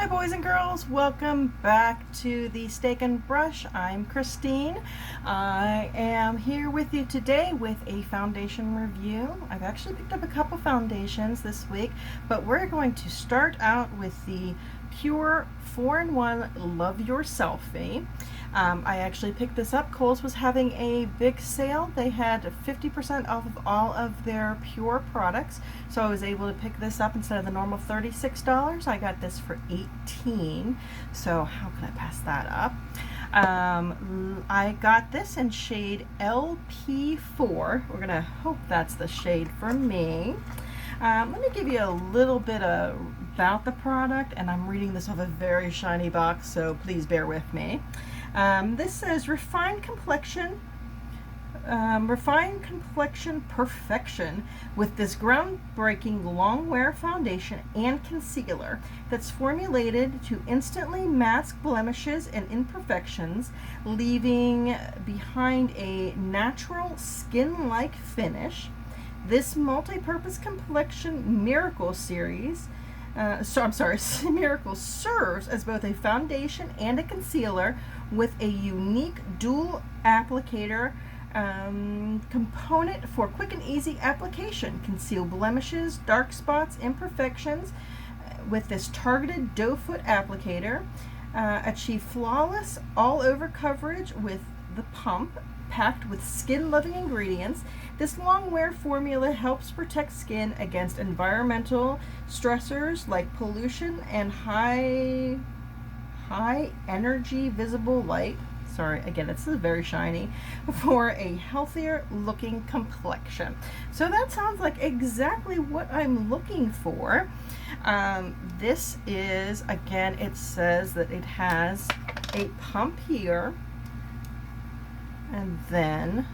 Hi boys and girls, welcome back to the Steak and Brush. I'm Christine. I am here with you today with a foundation review. I've actually picked up a couple foundations this week, but we're going to start out with the Pure 4-in-1 Love Your Selfie. I actually picked this up. Kohl's was having a big sale. They had 50% off of all of their Pure products, so I was able to pick this up instead of the normal $36. I got this for $18, so how can I pass that up? I got this in shade LP4. We're gonna hope that's the shade for me. Let me give you a little bit about the product, and I'm reading this off a very shiny box, so please bear with me. This says refined complexion perfection with this groundbreaking Longwear foundation and concealer that's formulated to instantly mask blemishes and imperfections, leaving behind a natural skin-like finish. This multi-purpose complexion miracle series Miracle serves as both a foundation and a concealer with a unique dual applicator component for quick and easy application. Conceal blemishes, dark spots, imperfections with this targeted doe foot applicator. Achieve flawless all-over coverage with the pump packed with skin-loving ingredients. This Longwear formula helps protect skin against environmental stressors like pollution and high energy visible light. Sorry, again, this is very shiny, for a healthier looking complexion. So that sounds like exactly what I'm looking for. This is, again, it says that it has a pump here, and then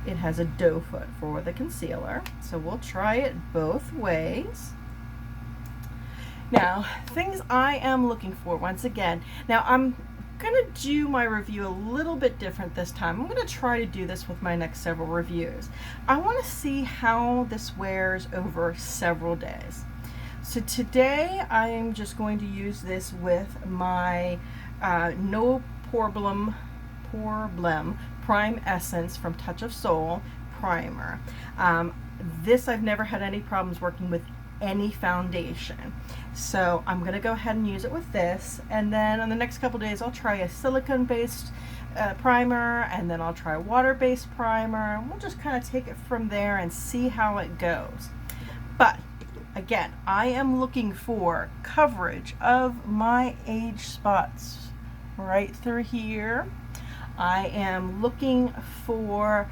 it has a doe foot for the concealer. So we'll try it both ways. Now, things I am looking for, once again, now I'm gonna do my review a little bit different this time. I'm gonna try to do this with my next several reviews. I wanna see how this wears over several days. So today I'm just going to use this with my No Poreblem Prime Essence from Touch of Soul primer. This I've never had any problems working with any foundation, so I'm gonna go ahead and use it with this, and then on the next couple days I'll try a silicone based primer, and then I'll try a water based primer, and we'll just kind of take it from there and see how it goes. But again, I am looking for coverage of my age spots right through here. I am looking for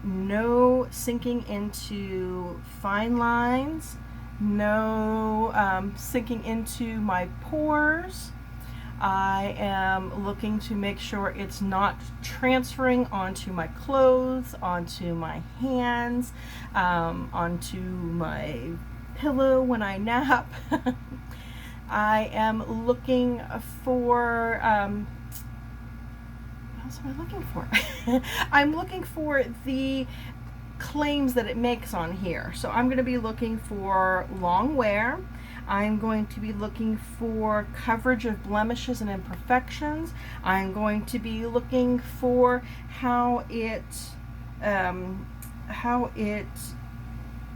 no sinking into fine lines, no sinking into my pores. I am looking to make sure it's not transferring onto my clothes, onto my hands, onto my pillow when I nap. I am looking for what am I looking for? I'm looking for the claims that it makes on here. So I'm going to be looking for long wear. I'm going to be looking for coverage of blemishes and imperfections. I'm going to be looking for how it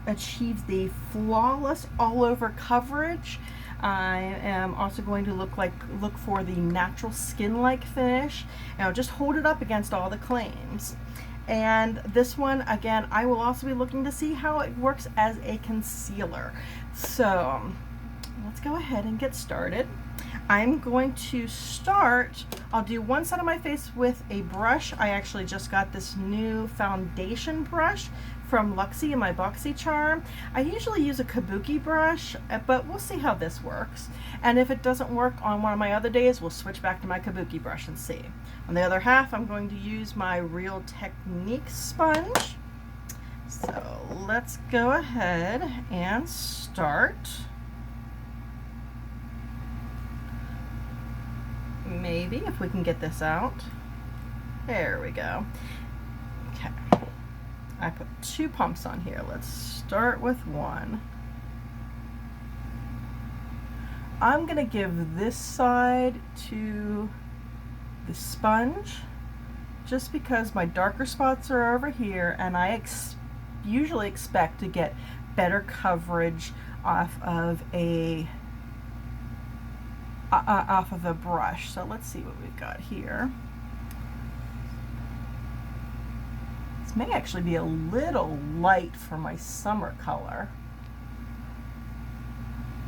achieves the flawless all-over coverage. I am also going to look for the natural skin-like finish. Now just hold it up against all the claims. And this one, again, I will also be looking to see how it works as a concealer. So let's go ahead and get started. I'm going to start, I'll do one side of my face with a brush. I actually just got this new foundation brush from Luxie in my BoxyCharm. I usually use a kabuki brush, but we'll see how this works. And if it doesn't work on one of my other days, we'll switch back to my kabuki brush and see. On the other half, I'm going to use my Real Technique sponge. So let's go ahead and start. Maybe if we can get this out. There we go. Okay. I put 2 pumps on here. Let's start with one. I'm gonna give this side to the sponge just because my darker spots are over here, and I usually expect to get better coverage off of a brush. So let's see what we've got here. This may actually be a little light for my summer color,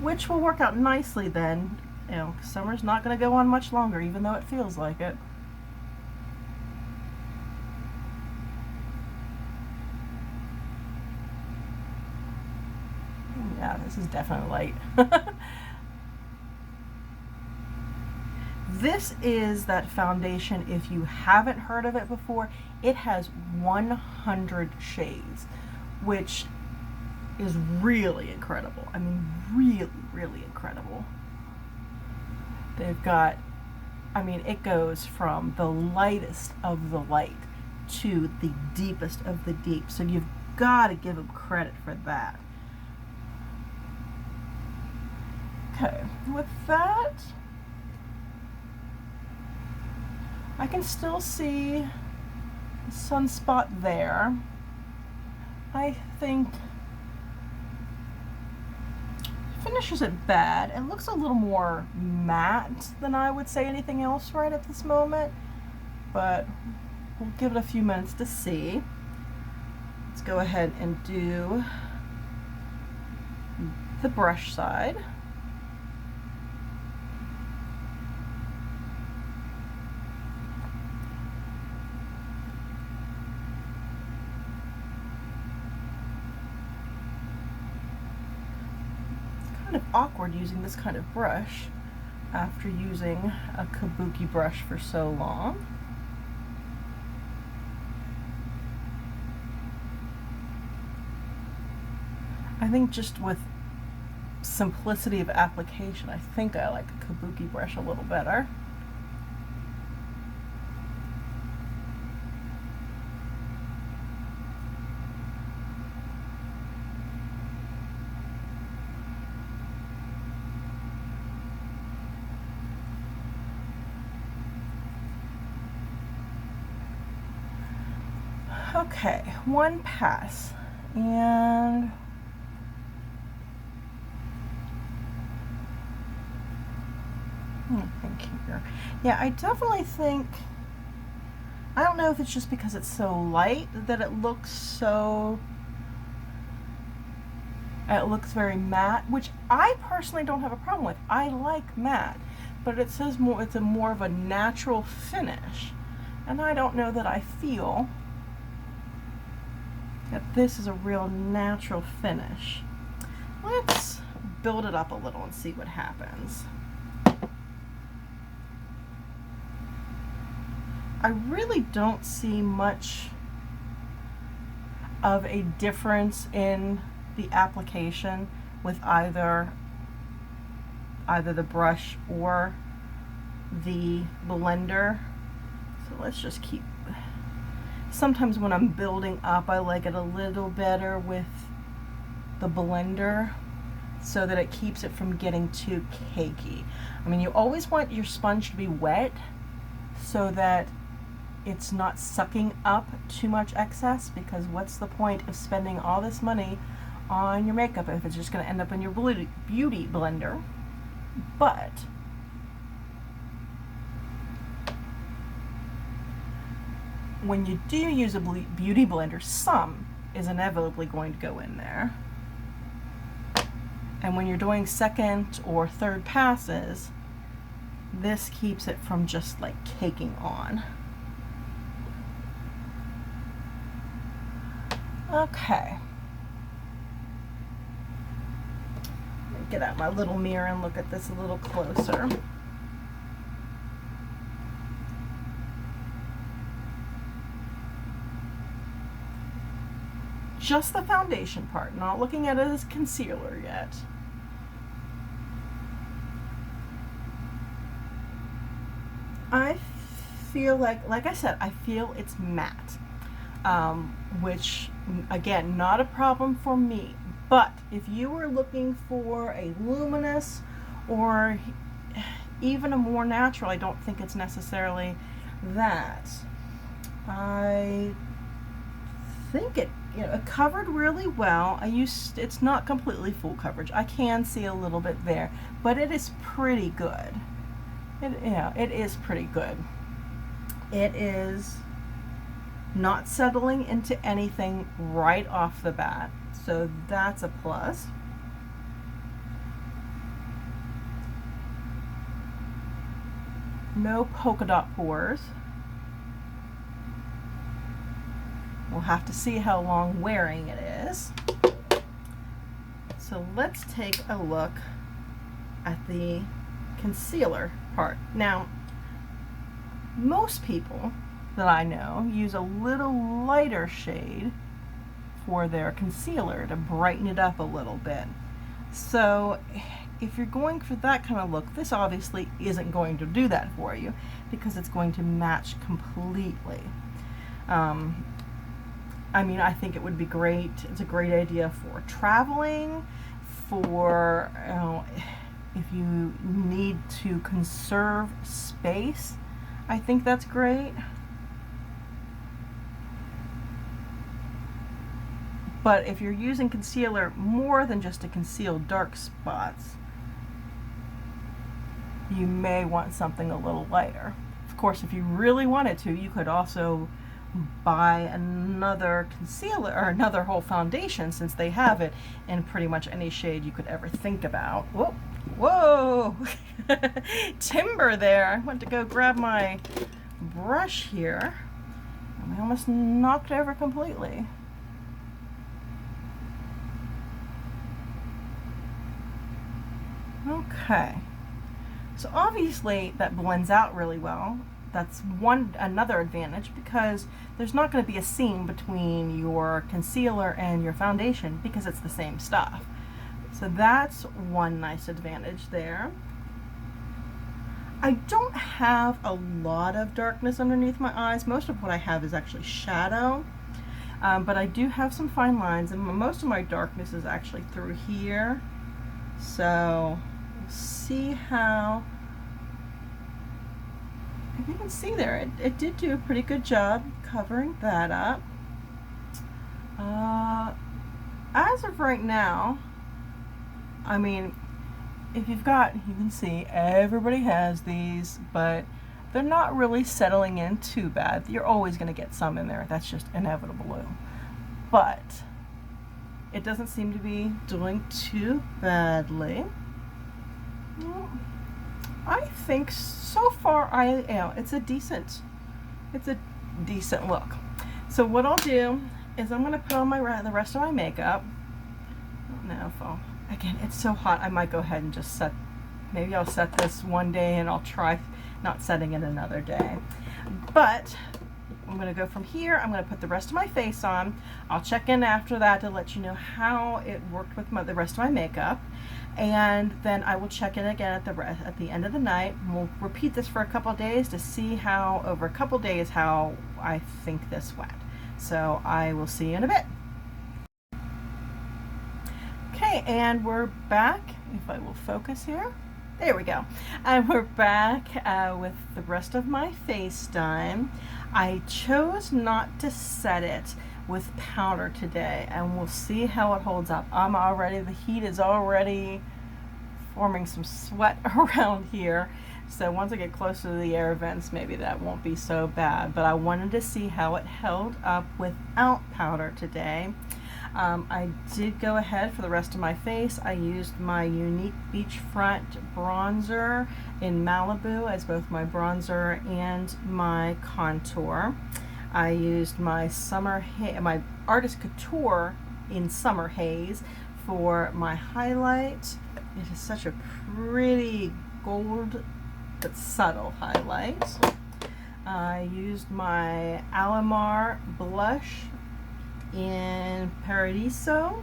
which will work out nicely then. You know, summer's not going to go on much longer, even though it feels like it. Yeah, this is definitely light. This is that foundation, if you haven't heard of it before, it has 100 shades, which is really incredible. I mean, really, really incredible. They've got, I mean, it goes from the lightest of the light to the deepest of the deep. So you've got to give them credit for that. Okay, with that, I can still see a sunspot there. I think finishes it bad. It looks a little more matte than I would say anything else right at this moment, but we'll give it a few minutes to see. Let's go ahead and do the brush side. Kind of awkward using this kind of brush after using a kabuki brush for so long. I think just with simplicity of application, I think I like a kabuki brush a little better. Okay, one pass, and I think here. Yeah, I definitely think, I don't know if it's just because it's so light that it looks very matte, which I personally don't have a problem with. I like matte, but it says more, it's a more of a natural finish, and I don't know that I feel that this is a real natural finish. Let's build it up a little and see what happens. I really don't see much of a difference in the application with either the brush or the blender. So let's just keep, sometimes when I'm building up, I like it a little better with the blender so that it keeps it from getting too cakey. I mean, you always want your sponge to be wet so that it's not sucking up too much excess, because what's the point of spending all this money on your makeup if it's just going to end up in your beauty blender? But when you do use a beauty blender, some is inevitably going to go in there. And when you're doing second or third passes, this keeps it from just like caking on. Okay. Let me get out my little mirror and look at this a little closer. Just the foundation part, not looking at it as concealer yet. I feel like I said, I feel it's matte, which again, not a problem for me. But if you were looking for a luminous or even a more natural. I don't think it's necessarily that. I think it, it covered really well. It's not completely full coverage. I can see a little bit there, but it is pretty good. It is pretty good. It is not settling into anything right off the bat, so that's a plus. No polka dot pores. We'll have to see how long wearing it is. So let's take a look at the concealer part. Now, most people that I know use a little lighter shade for their concealer to brighten it up a little bit. So if you're going for that kind of look, this obviously isn't going to do that for you because it's going to match completely. I mean, I think it would be great. It's a great idea for traveling, for if you need to conserve space. I think that's great. But if you're using concealer more than just to conceal dark spots, you may want something a little lighter. Of course, if you really wanted to, you could also buy another concealer or another whole foundation, since they have it in pretty much any shade you could ever think about. Whoa, whoa, timber there. I went to go grab my brush here and I almost knocked over completely. Okay, so obviously that blends out really well. That's another advantage, because there's not going to be a seam between your concealer and your foundation because it's the same stuff. So that's one nice advantage there. I don't have a lot of darkness underneath my eyes. Most of what I have is actually shadow, but I do have some fine lines, and most of my darkness is actually through here. So we'll see how. You can see there, it did do a pretty good job covering that up. As of right now, I mean, if you've got, you can see everybody has these, but they're not really settling in too bad. You're always going to get some in there. That's just inevitable. But it doesn't seem to be doing too badly. I think so far it's a decent look. So what I'll do is I'm going to put on the rest of my makeup. I don't know if again, it's so hot, I might go ahead and just maybe I'll set this one day and I'll try not setting it another day. But I'm going to go from here. I'm going to put the rest of my face on. I'll check in after that to let you know how it worked with the rest of my makeup. And then I will check in again at the end of the night. We'll repeat this for a couple of days to see how, over a couple of days, how I think this went. So I will see you in a bit. Okay, and we're back. If I will focus here. There we go. And we're back with the rest of my face done. I chose not to set it with powder today, and we'll see how it holds up. The heat is already forming some sweat around here, so once I get closer to the air vents, maybe that won't be so bad. But I wanted to see how it held up without powder today. I did go ahead for the rest of my face. I used my Younique Beachfront bronzer in Malibu as both my bronzer and my contour. I used my my Artist Couture in Summer Haze for my highlight. It is such a pretty gold but subtle highlight. I used my Alamar blush in Paradiso.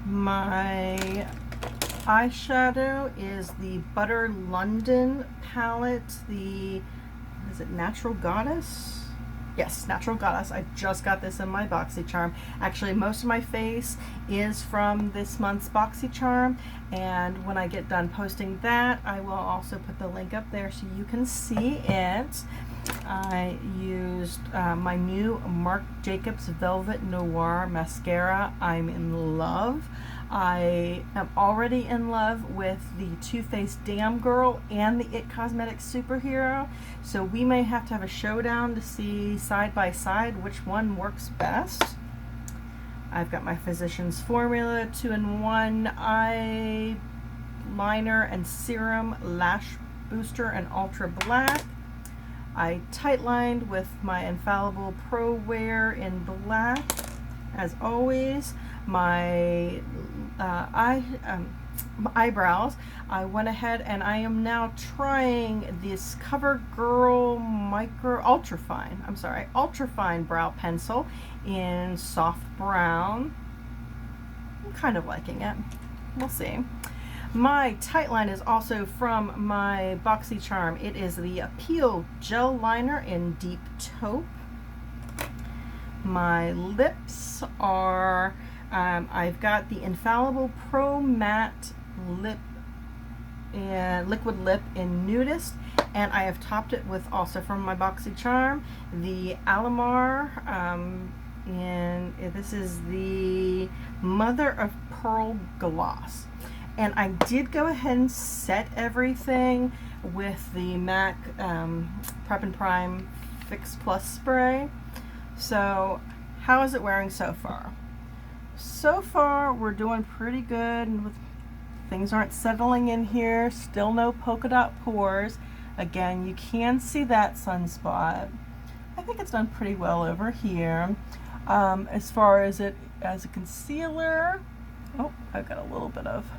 My eyeshadow is the Butter London palette, is it Natural Goddess? Yes, Natural Goddess. I just got this in my BoxyCharm. Actually, most of my face is from this month's BoxyCharm, and when I get done posting that, I will also put the link up there so you can see it. I used my new Marc Jacobs Velvet Noir mascara. I'm in love. I am already in love with the Too Faced Damn Girl and the It Cosmetics Superhero, so we may have to have a showdown to see side by side which one works best. I've got my Physicians Formula 2-in-1 eyeliner and serum, lash booster, and ultra black. I tightlined with my Infallible Pro Wear in black, as always. My eyebrows, I went ahead and I am now trying this Covergirl Ultrafine brow pencil in soft brown. I'm kind of liking it. We'll see. My tightline is also from my BoxyCharm. It is the Appeal Gel Liner in Deep Taupe. My lips are, I've got the Infallible Pro Matte Lip and Liquid Lip in Nudist, and I have topped it with, also from my BoxyCharm, the Alamar, and this is the Mother of Pearl Gloss. And I did go ahead and set everything with the MAC Prep and Prime Fix Plus spray. So how is it wearing so far? So far we're doing pretty good, and things aren't settling in here. Still no polka dot pores. Again, you can see that sunspot. I think it's done pretty well over here. As far as it as a concealer, oh, I've got a little bit of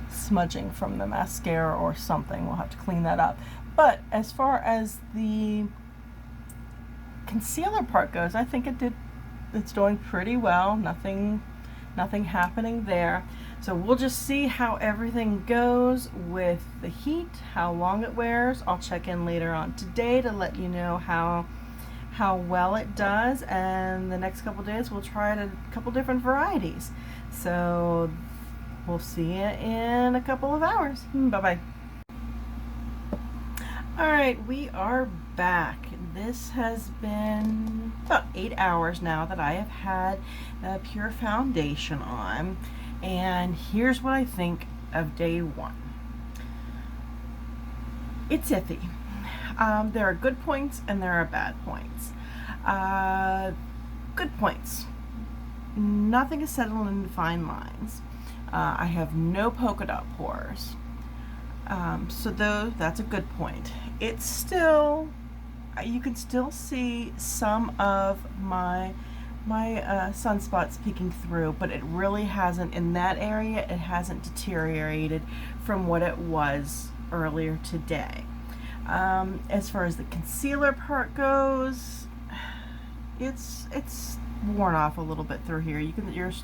smudging from the mascara or something. We'll have to clean that up. But as far as the concealer part goes, I think it's doing pretty well. Nothing happening there. So we'll just see how everything goes with the heat, how long it wears. I'll check in later on today to let you know how well it does, and the next couple days we'll try it a couple different varieties. So we'll see you in a couple of hours. Bye-bye. All right, we are back. This has been about 8 hours now that I have had Pure Foundation on, and here's what I think of day one. It's iffy. There are good points and there are bad points. Good points. Nothing is settled in fine lines. I have no polka dot pores. So that's a good point. It's still, you can still see some of my sunspots peeking through, but it really hasn't, in that area, it hasn't deteriorated from what it was earlier today. As far as the concealer part goes, it's worn off a little bit through here.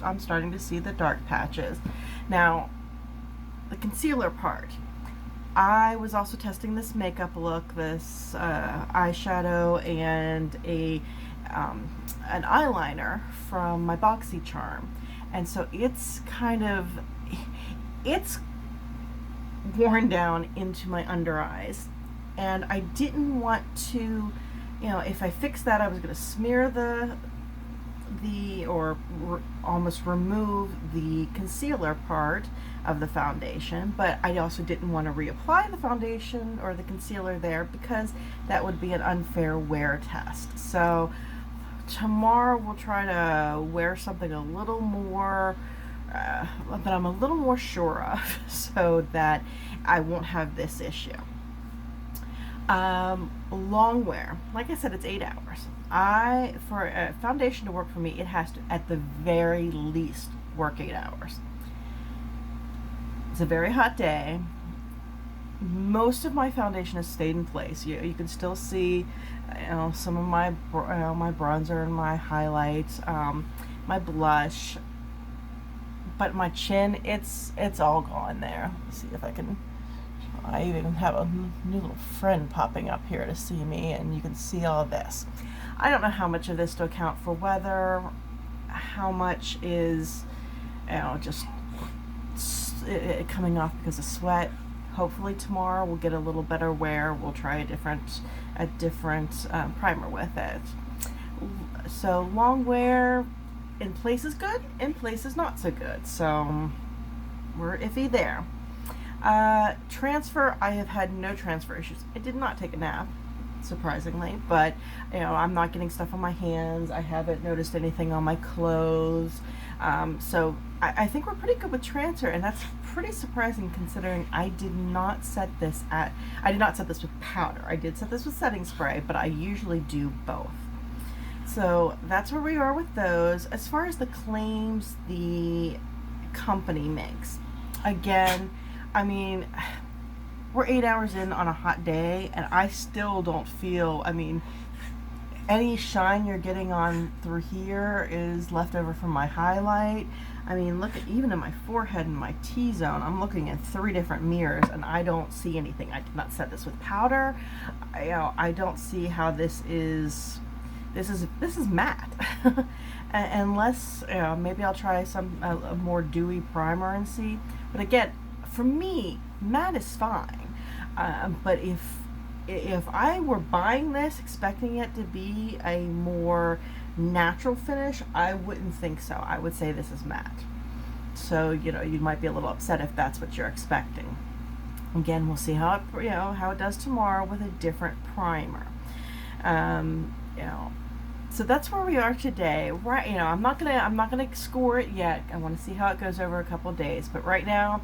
I'm starting to see the dark patches. Now, the concealer part, I was also testing this makeup look, this eyeshadow and an eyeliner from my BoxyCharm, and so it's worn down into my under eyes, and I didn't want to, if I fixed that, I was going to smear almost remove the concealer part of the foundation, but I also didn't want to reapply the foundation or the concealer there because that would be an unfair wear test. So tomorrow we'll try to wear something a little more that I'm a little more sure of so that I won't have this issue. Longwear, like I said, it's 8 hours. For a foundation to work for me, it has to at the very least work 8 hours. It's a very hot day. Most of my foundation has stayed in place. You can still see, some of my my bronzer and my highlights, my blush, but my chin, it's all gone there. Let's see if I can. I even have a new little friend popping up here to see me, and you can see all this. I don't know how much of this to account for weather, how much is, just it coming off because of sweat. Hopefully tomorrow we'll get a little better wear. We'll try a different primer with it. So Longwear, in places good, in places not so good. So we're iffy there. Transfer, I have had no transfer issues. I did not take a nap, surprisingly, but I'm not getting stuff on my hands. I haven't noticed anything on my clothes. So I think we're pretty good with transfer, and that's pretty surprising considering I did not set this with powder. I did set this with setting spray, but I usually do both. So that's where we are with those. As far as the claims the company makes, again, I mean, we're 8 hours in on a hot day, and I still don't feel, any shine you're getting on through here is left over from my highlight. Look at, even in my forehead and my T-zone, I'm looking at 3 different mirrors, and I don't see anything. I did not set this with powder. I don't see how this is matte. Unless, maybe I'll try a more dewy primer and see. But again, for me, matte is fine. But if I were buying this expecting it to be a more natural finish, I wouldn't think so. I would say this is matte. So, you might be a little upset if that's what you're expecting. Again, we'll see how it does tomorrow with a different primer. So that's where we are today. Right, I'm not gonna score it yet. I want to see how it goes over a couple of days. But right now,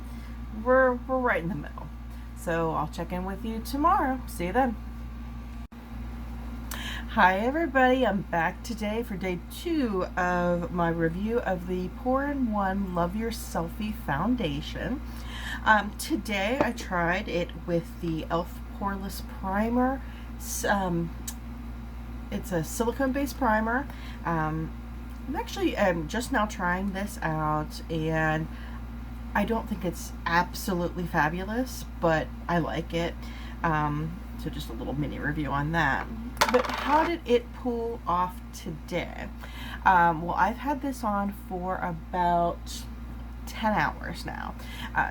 we're right in the middle. So I'll check in with you tomorrow. See you then. Hi everybody, I'm back today for day 2 of my review of the 4-in-1 Love Your Selfie foundation. Today I tried it with the e.l.f. Poreless Primer. It's a silicone-based primer. I'm actually just now trying this out, and I don't think it's absolutely fabulous, but I like it. So just a little mini review on that. But how did it pull off today? Well, I've had this on for about 10 hours now.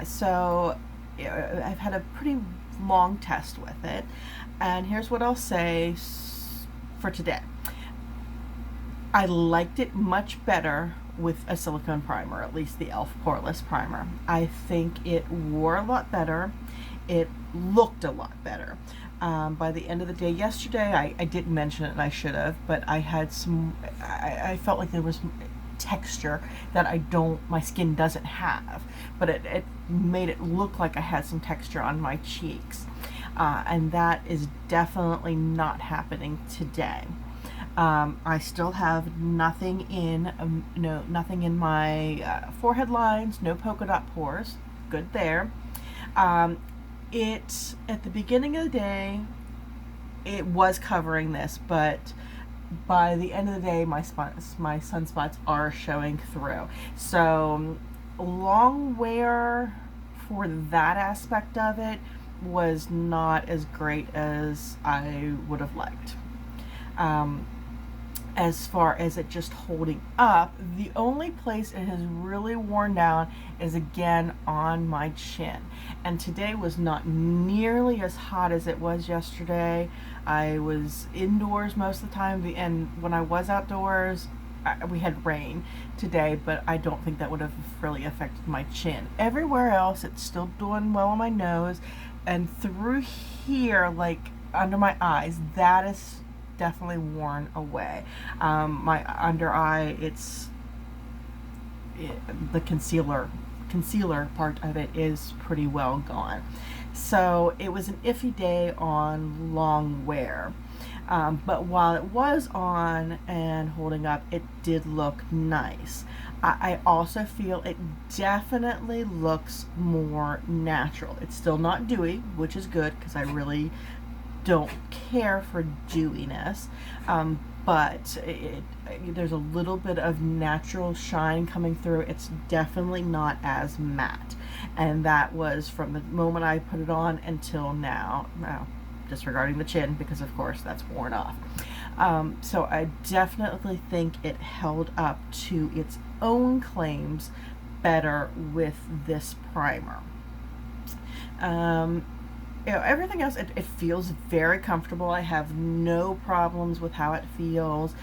So I've had a pretty long test with it. And here's what I'll say for today. I liked it much better with a silicone primer, at least the e.l.f. Poreless Primer. I think it wore a lot better. It looked a lot better. By the end of the day yesterday, I didn't mention it and I should have, but I had I felt like there was texture that my skin doesn't have, but it made it look like I had some texture on my cheeks. And that is definitely not happening today. I still have nothing in my forehead lines, no polka dot pores. Good there. At the beginning of the day, it was covering this, but by the end of the day, my sunspots are showing through. So Longwear, for that aspect of it, was not as great as I would have liked. As far as it just holding up, the only place it has really worn down is again on my chin. And today was not nearly as hot as it was yesterday. I was indoors most of the time, and when I was outdoors, we had rain today, but I don't think that would have really affected my chin. Everywhere else, it's still doing well on my nose, and through here, like under my eyes, that is definitely worn away. My under eye, the concealer part of it is pretty well gone. So it was an iffy day on Longwear. But while it was on and holding up, it did look nice. I also feel it definitely looks more natural. It's still not dewy, which is good because I really don't care for dewiness, but there's a little bit of natural shine coming through. It's definitely not as matte, and that was from the moment I put it on until now. Now, disregarding the chin, because of course that's worn off. So I definitely think it held up to its own claims better with this primer. Everything else, it feels very comfortable. I have no problems with how it feels.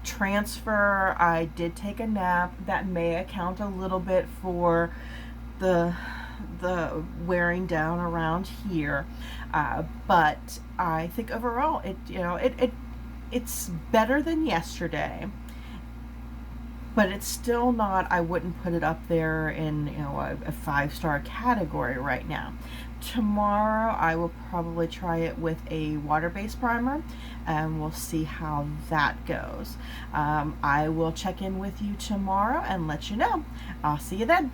Transfer, I did take a nap. That may account a little bit for the wearing down around here, but I think overall it's better than yesterday, but it's still not, I wouldn't put it up there in a 5-star category right now. Tomorrow I will probably try it with a water-based primer, and we'll see how that goes. I will check in with you tomorrow and let you know. I'll see you then.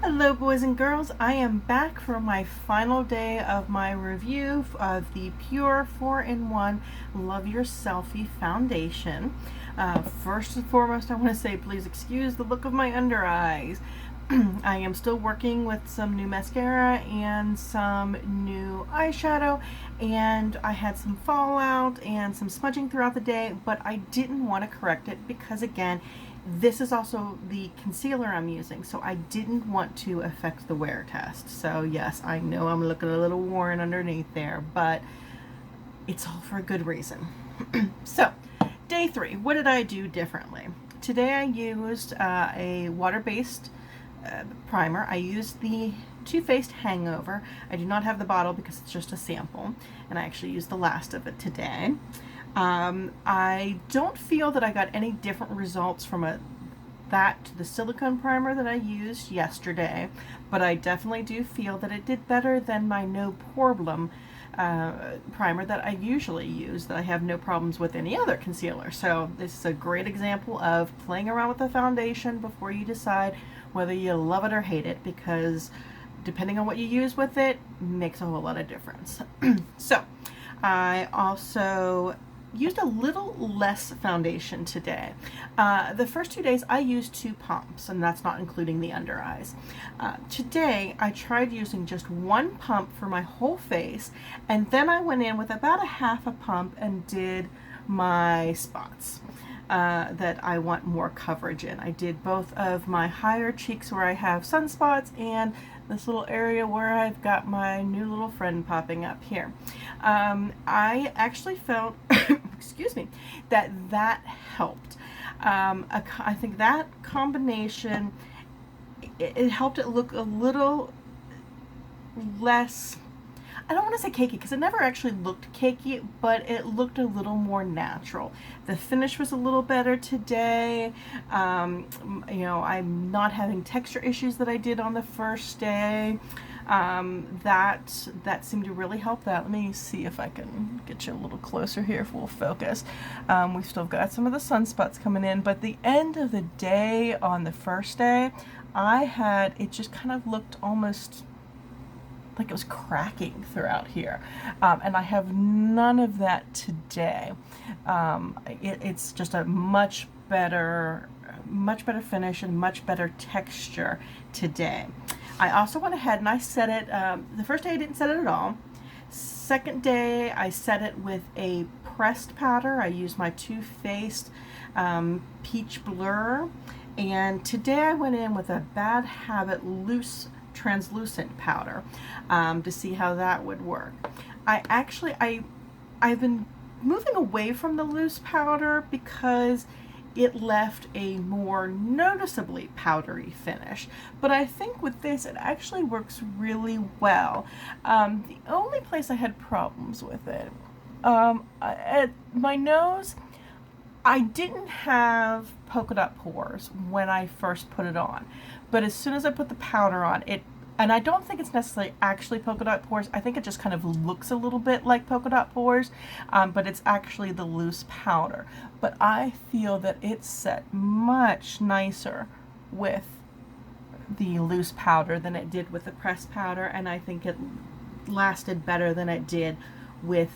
Hello boys and girls, I am back for my final day of my review of the Pure 4-in-1 Love Your Selfie Foundation. First and foremost, I want to say please excuse the look of my under eyes. I am still working with some new mascara and some new eyeshadow, and I had some fallout and some smudging throughout the day, but I didn't want to correct it because, again, this is also the concealer I'm using, so I didn't want to affect the wear test. So yes, I know I'm looking a little worn underneath there, but it's all for a good reason. So, day 3, what did I do differently? Today I used a water-based primer. I used the Too Faced Hangover. I do not have the bottle because it's just a sample, and I actually used the last of it today. I don't feel that I got any different results from that to the silicone primer that I used yesterday, but I definitely do feel that it did better than my No Poreblem primer that I usually use, that I have no problems with any other concealer. So this is a great example of playing around with the foundation before you decide whether you love it or hate it, because depending on what you use with it makes a whole lot of difference. So I also used a little less foundation today. The first 2 days I used 2 pumps, and that's not including the under eyes. Today I tried using just 1 pump for my whole face, and then I went in with about a half a pump and did my spots that I want more coverage in. I did both of my higher cheeks where I have sunspots, and this little area where I've got my new little friend popping up here. I actually felt, excuse me, that helped. I think that combination, it helped it look a little less, I don't want to say cakey, because it never actually looked cakey, but it looked a little more natural. The finish was a little better today. I'm not having texture issues that I did on the first day. That seemed to really help that. Let me see if I can get you a little closer here if we'll focus. We've still got some of the sunspots coming in, but the end of the day on the first day, it just kind of looked almost like it was cracking throughout here, and I have none of that today. It's just a much better finish and much better texture today. I also went ahead and I set it, the first day I didn't set it at all. Second day I set it with a pressed powder. I used my Too Faced Peach Blur, and today I went in with a Bad Habit loose translucent powder to see how that would work. I've been moving away from the loose powder because it left a more noticeably powdery finish, but I think with this it actually works really well. The only place I had problems with it, at my nose, I didn't have polka dot pores when I first put it on, but as soon as I put the powder on, and I don't think it's necessarily actually polka dot pores, I think it just kind of looks a little bit like polka dot pores, but it's actually the loose powder. But I feel that it's set much nicer with the loose powder than it did with the pressed powder, and I think it lasted better than it did with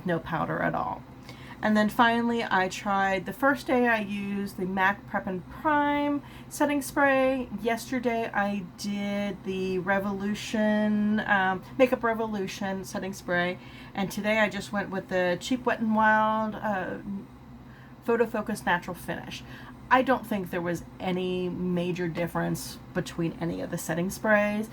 no powder at all. And then finally, I tried, the first day I used the MAC Prep and Prime setting spray. Yesterday I did the Revolution, Makeup Revolution setting spray. And today I just went with the Cheap Wet n Wild Photo Focus Natural Finish. I don't think there was any major difference between any of the setting sprays.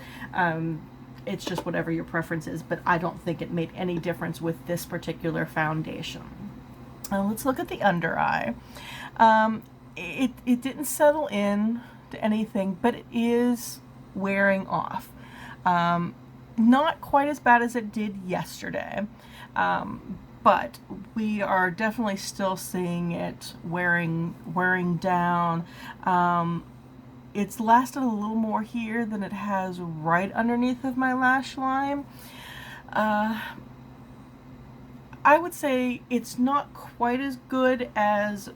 It's just whatever your preference is, but I don't think it made any difference with this particular foundation. Let's look at the under eye. It didn't settle in to anything, but it is wearing off. Not quite as bad as it did yesterday, but we are definitely still seeing it wearing down. It's lasted a little more here than it has right underneath of my lash line. I would say it's not quite as good as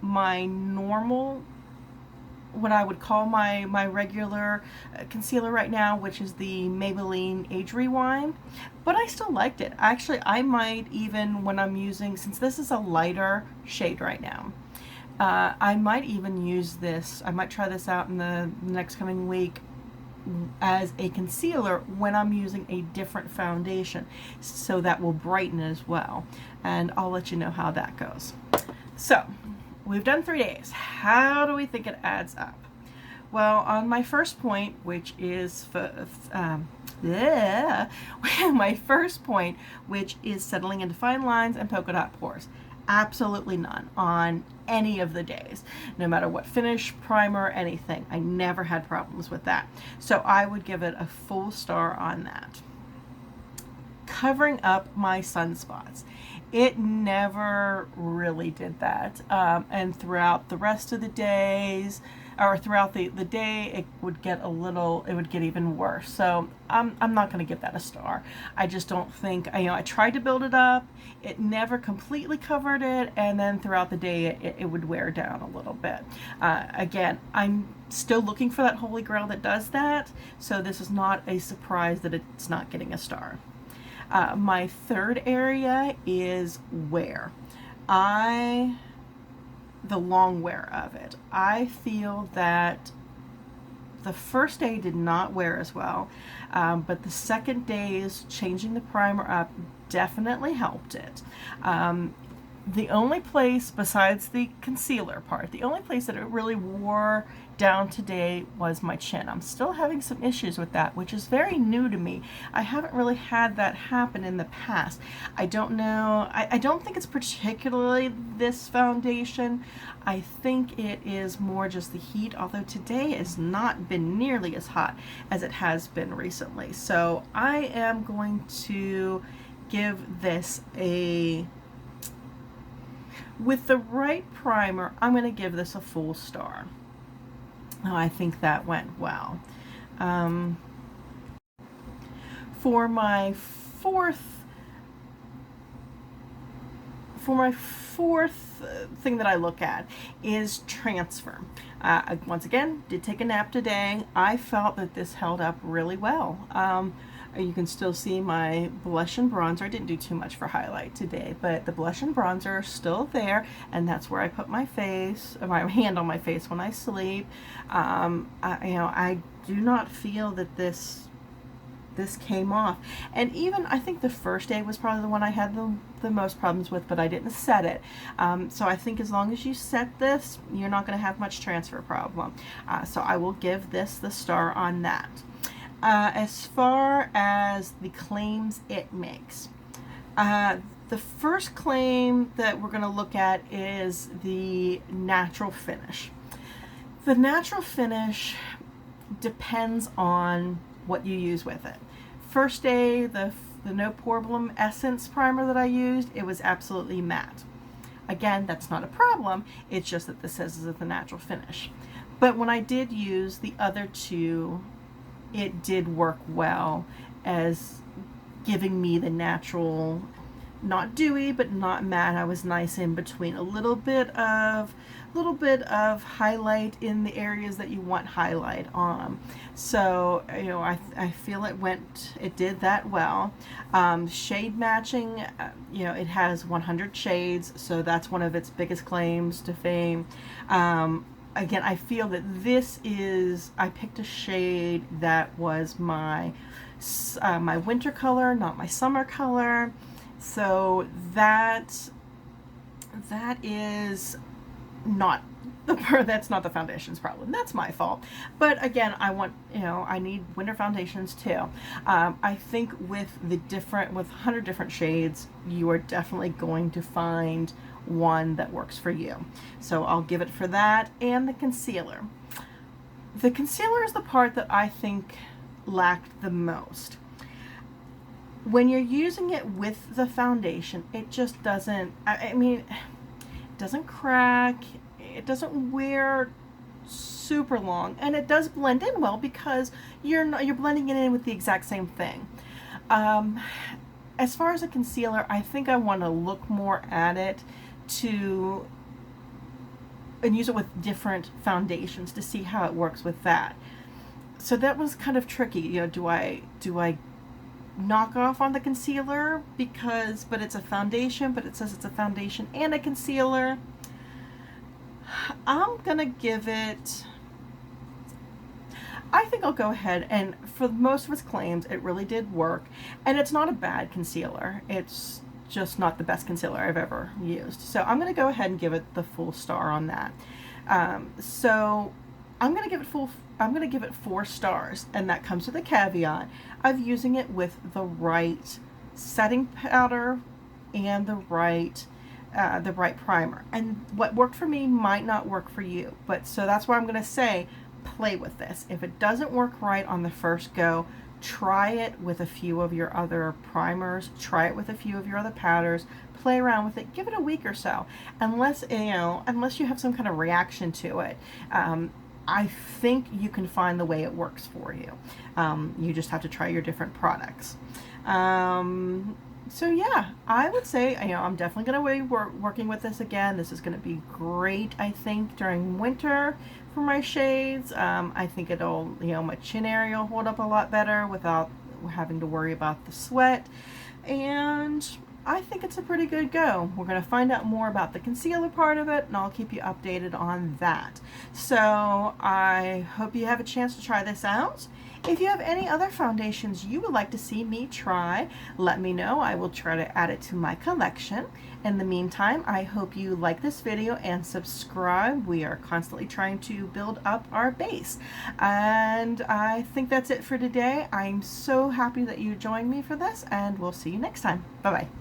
my normal, what I would call my regular concealer right now, which is the Maybelline Age Rewind, but I still liked it. Actually, I might even, when I'm using, since this is a lighter shade right now, I might even use this, I might try this out in the next coming week as a concealer when I'm using a different foundation, so that will brighten it as well, and I'll let you know how that goes. So we've done 3 days. How do we think it adds up? Well, on my first point, which is my first point, which is settling into fine lines and polka dot pores, absolutely none on any of the days, no matter what finish, primer, anything. I never had problems with that, so I would give it a full star on that. Covering up my sunspots, it never really did that, and throughout the rest of the days, or throughout the day, it would get even worse. So I'm not going to give that a star. I just don't think, I tried to build it up, it never completely covered it, and then throughout the day it would wear down a little bit. Again, I'm still looking for that holy grail that does that, so this is not a surprise that it's not getting a star. My third area is wear. The long wear of it. I feel that the first day did not wear as well, but the second day's changing the primer up definitely helped it. The only place besides the concealer part, the only place that it really wore down today was my chin. I'm still having some issues with that, which is very new to me. I haven't really had that happen in the past. I don't know, I don't think it's particularly this foundation. I think it is more just the heat, although today has not been nearly as hot as it has been recently. So I am going to give this with the right primer, I'm going to give this a full star. Oh, I think that went well. For my fourth thing that I look at is transfer. Once again, did take a nap today. I felt that this held up really well. You can still see my blush and bronzer. I didn't do too much for highlight today, but the blush and bronzer are still there, and that's where I put my hand on my face when I sleep. I do not feel that this came off, and even I think the first day was probably the one I had the most problems with, but I didn't set it. So I think as long as you set this, you're not going to have much transfer problem. So I will give this the star on that. As far as the claims it makes, the first claim that we're going to look at is the natural finish. The natural finish depends on what you use with it. First day, the No Poreblem Essence primer that I used, it was absolutely matte. Again, that's not a problem, it's just that this says it's a natural finish. But when I did use the other two, it did work well as giving me the natural not dewy, but not matte. I was nice in between. A little bit of highlight in the areas that you want highlight on. So, you know, I feel it did that well. Shade matching, you know, it has 100 shades, so that's one of its biggest claims to fame. Again, I feel that I picked a shade that was my winter color, not my summer color. So that's not the foundation's problem. That's my fault. But again, I need winter foundations too. I think with 100 different shades, you are definitely going to find one that works for you. So I'll give it for that. And the concealer. The concealer is the part that I think lacked the most. When you're using it with the foundation, it just doesn't, it doesn't crack, it doesn't wear super long, and it does blend in well because you're blending it in with the exact same thing. As far as a concealer, I think I want to look more at it and use it with different foundations to see how it works with that. So that was kind of tricky. You know, do I knock off on the concealer but it's a foundation, but it says it's a foundation and a concealer? I'm gonna give it, I think I'll go ahead, and for most of its claims it really did work, and it's not a bad concealer, it's just not the best concealer I've ever used. So I'm gonna go ahead and give it the full star on that. So I'm gonna give it 4 stars, and that comes with a caveat of using it with the right setting powder and the right primer. And what worked for me might not work for you, but so that's why I'm gonna say play with this. If it doesn't work right on the first go, try it with a few of your other primers, try it with a few of your other powders, play around with it, give it a week or so, unless you have some kind of reaction to it. I think you can find the way it works for you. You just have to try your different products. So yeah, I would say, I'm definitely going to be working with this again. This is going to be great, I think, during winter for my shades. I think it'll, my chin area will hold up a lot better without having to worry about the sweat. And I think it's a pretty good go. We're going to find out more about the concealer part of it, and I'll keep you updated on that. So I hope you have a chance to try this out. If you have any other foundations you would like to see me try, let me know. I will try to add it to my collection. In the meantime, I hope you like this video and subscribe. We are constantly trying to build up our base. And I think that's it for today. I'm so happy that you joined me for this, and we'll see you next time. Bye-bye.